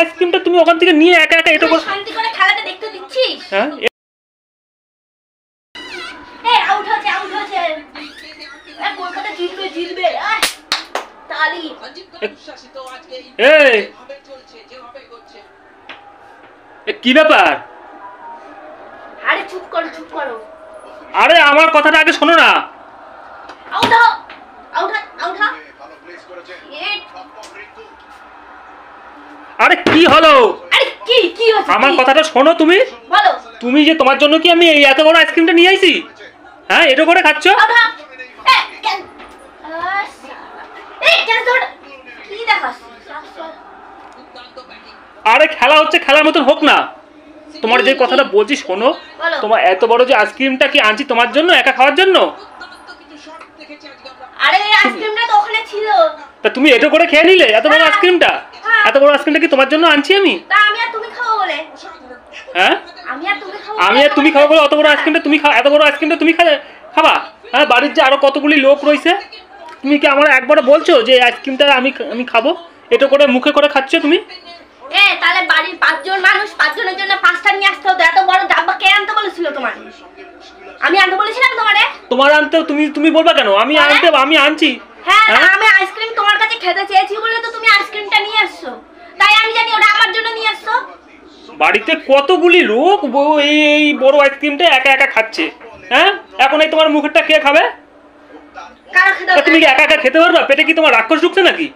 আইসক্রিমটা তুমি ওখান থেকে নিয়ে একা একা এটা করে শান্তি করে খেলাটা দেখতে দিচ্ছিস? হ্যাঁ এই আউট হচ্ছে কলকাতা জিতবে তালি। এই কি ব্যাপার? আরে চুপ করো। আরে আমার কথাটা আগে শোনো না। আউট আরে কি হলো? আরে কি হচ্ছে? আমার কথাটা শোনো তুমি। বলো। তুমি যে তোমার জন্য কি আমি এই এত বড় আইসক্রিমটা নিয়ে আইছি? হ্যাঁ এটা করে খাচ্ছ? আরে খেলা হচ্ছে, খেলার মতন হোক না। তোমার যে কথাটা বলছি শোনো, তোমার এত বড় যে আইসক্রিমটা কি আনছি তোমার জন্য, একা খাওয়ার জন্য? আরে আইসক্রিমটা তো ওখানে ছিল। তা তুমি এটা করে খেয়ে নিলে এত বড় আইসক্রিমটা? এত বড় আইসক্রিমটা কি তোমার জন্য আনছি আমি? তা আমি আর তুমি খাবো বলে। হ্যাঁ আমি আর তুমি খাবো বলে অত বড় আইসক্রিমটা তুমি খাও? এত বড় আইসক্রিমটা তুমি খাবা? হ্যাঁ বাড়ির যে আরো কতগুলি লোক রয়েছে, তুমি কি আমার একবারে বলছো যে আইসক্রিমটা আমি খাবো? এটা করে মুখে করে খাচ্ছ তুমি? তাহলে বাড়ির 5 জন মানুষ, 5 জনের জন্য 5টা নিয়ে আসতে হতো। এত বড় ডাব্বা কে আনতে বলেছিল তোমার? আমি আনতে বলেছিলাম তোমারে? তোমার আনতে তুমি বলবা কেন? আমি আনছি। হ্যাঁ আমি আইসক্রিম তোমার কাছে খেতে চেয়েছি বলে তো তুমি আইসক্রিমটা নিয়ে আসছো। তাই আমি জানি ওটা আমার জন্য নিয়ে আসছো। বাড়িতে কতগুলি লোক এই বড় আইসক্রিমটা একা একা খাচ্ছে। হ্যাঁ এখন এই তোমার মুখেরটা কে খাবে? তুমি কি একা একা খেতে পারবা? পেটে কি তোমার রাক্ষস ঢুকছে নাকি?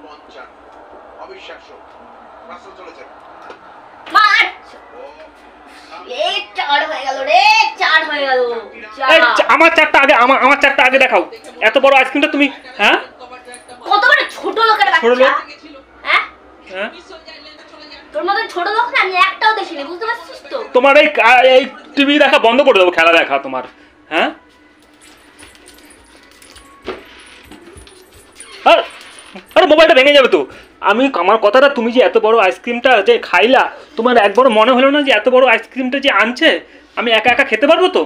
আমার চারটা আগে দেখাও। এত বড় আইসক্রিমটা তুমি হ্যাঁ কত বড় ছোট লোকের বাচ্চা। হ্যাঁ তোর মতন ছোট লোক না আমি একটাও দেখিনি, বুঝতে পারছিস তো? তোমার এই টিভি দেখা বন্ধ করে দেবো, খেলা দেখা তোমার। হ্যাঁ আরে মোবাইলটা ভেঙে যাবে তো। আমার কথাটা, তুমি যে এত বড় আইসক্রিমটা যে খাইলা, তোমার একবার মনে হলো না যে এত বড় আইসক্রিমটা যে আনছে আমি একা একা খেতে পারবো তো?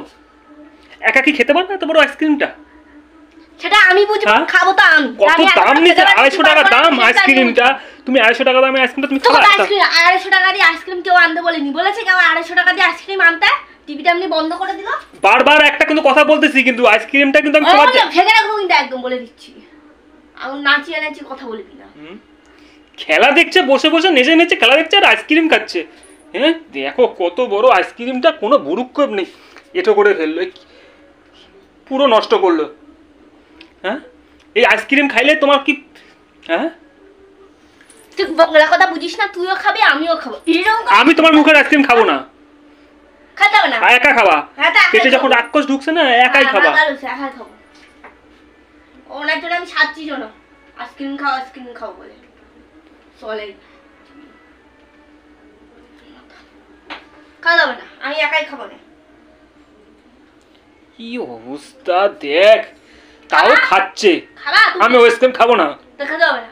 একা কি খেতে পারবো এত বড় আইসক্রিমটা? সেটা আমি বুঝি, খাবো তো আমি। কত দাম নিছে? 250 টাকা দাম আইসক্রিমটা। তুমি 250 টাকা দামের আইসক্রিমটা তুমি খাবা? 250 টাকা দিয়ে আইসক্রিম কেউ আনতে বলেনি। বলেছে কেউ 250 টাকা দিয়ে আইসক্রিম আনতে? টিভিটা এমনি বন্ধ করে দিল। বারবার একটা কিন্তু কথা বলতেছি, কিন্তু আইসক্রিমটা কিন্তু আমি তোমার ভেঙে রাখবো কিন্তু, একদম বলে দিচ্ছি। আমি নাচিয়ে কথা বলবি না। খেলা দেখছে বসে বসে, নেচে খেলা দেখছে আর আইসক্রিম খাচ্ছে। হ্যাঁ দেখো কত বড় আইসক্রিমটা, কোনো বুরুক্ষেপ নেই। এটা করে ফেললো, পুরো নষ্ট করলো। হ্যাঁ এই আইসক্রিম খাইলে তোমার কি হ্যাঁ তুই বাংলা কথা বুঝিস না? তুইও খাবি আমিও খাবো। আমি তোমার মুখের আইসক্রিম খাবো না। খেতে হবে না, একা খাবা। পেটে যখন রাক্ষস ঢুকছে না, একাই খাবা। একাই খাবো। ওনার জন্য আমি সাজছি জন্য আইসক্রিম খাও বলে চলে। খাওয়া যাবে না, আমি একাই খাবো না। কি অবস্থা দেখ, তাও খাচ্ছে। আমি আইসক্রিম খাবো না। দেখা যাবে না।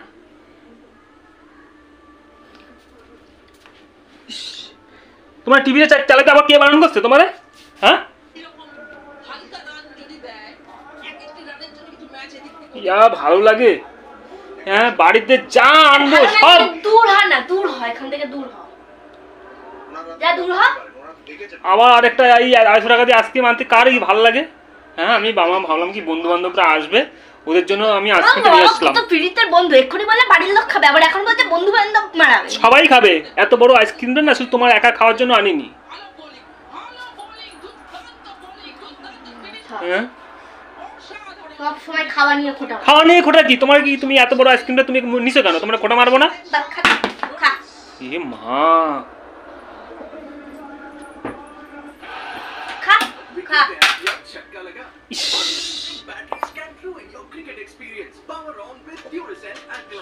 তোমার টিভিতে চালাতে আবার কে বারণ করছে তোমারে? হ্যাঁ ইয়া ভালো লাগে। হ্যাঁ বাড়িতে যা আনবো সব দূর হয় না, দূর হয় এখান থেকে, দূর হয় যা, দূর হয়। আবার আরেকটা এই 250 টাকা দিয়ে আইসক্রিম আনতে কার কি ভালো লাগে? হ্যাঁ আমি ভাবলাম কি বন্ধু বান্ধবরা আসবে, ওদের জন্য আমি আইসক্রিমটা নিয়ে আসলাম। তো ফ্রিজের বন্ধু, এক্ষুনি বলে বাড়ির লোক খাবে, আবার এখন বলছে বন্ধু বান্ধব মারাবে। সবাই খাবে। এত বড় আইসক্রিমটা না শুধু তোমার একা খাওয়ার জন্য আনিনি। হ্যাঁ সব সময় খাওয়া নিয়ে খোটা কি? তোমার কি তুমি এত বড় আইসক্রিমটা তুমি নিছো কেন? তোমরা খোটা মারবো না? এ মা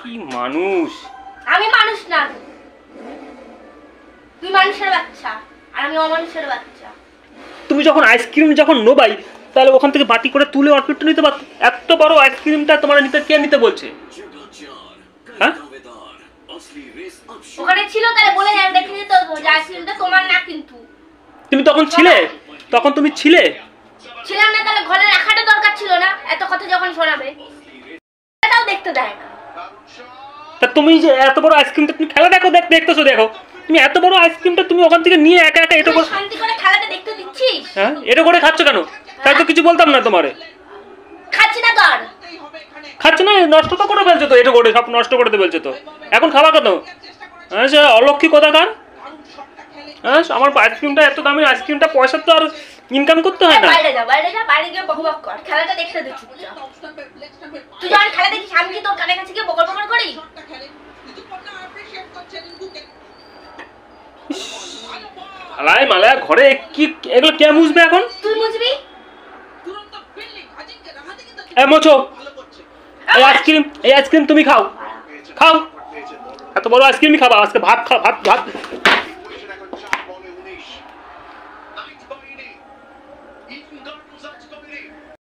কি মানুষ! আমি মানুষ না, তুই মানুষের বাচ্চা আর আমি অমানুষের বাচ্চা। তুমি যখন আইসক্রিম যখন নোবাই, তাহলে ওখান থেকে বাটি করে তুলে অল্প নিতে পারত। এত বড় আইসক্রিমটা তোমার নিতে কে নিতে বলছে? হ্যাঁ ওখানে ছিল, তাহলে বলে দেখে দিত যে আইসক্রিমটা তোমার না। কিন্তু তুমি তখন ছিলে, তখন তুমি ছিলে। ছিলাম না, তাহলে ঘরে রাখাটা দরকার ছিল না? এত কথা যখন শোনাবে এটাও দেখতে দেয় না। তা তুমি যে এত বড় আইসক্রিমটা তুমি খেলা দেখতেছো, দেখো তুমি এত বড় আইসক্রিমটা তুমি ওখান থেকে নিয়ে একা একা এটা করে শান্তি করে খেলাটা দেখতে দিচ্ছিস? হ্যাঁ এটা করে খাচ্ছ কেন? তাই তো কিছু বলতাম না তোমারে। খাচ্ছি না তোর। খাচ্ছ না, নষ্ট তো করে ফেলছো তো, এটা করে সব নষ্ট করে দিয়ে বলছো তো, এখন খাবা কেন? হ্যাঁ সে অলক্ষী কোথাকার। হ্যাঁ আমার আইসক্রিমটা এত দামি আইসক্রিমটা পয়সা তো আর ইনকাম করতে হয় না। বাইরে যা, বাইরে যা, বাইরে গিয়ে বকবক কর, খেলাটা দেখতে দিচ্ছি। তুই যখন খেলা দেখিস আমি কি তোর কানের কাছে গিয়ে বকর বকর করি? মালায় মালায় ঘরে কি এগুলো কে মুছবে এখন? তুই মুছবি। মোছো এই আইসক্রিম তুমি খাও, খাও, এত বড় আইসক্রিমই খাবা আজকে। ভাত খা, ভাত ভাত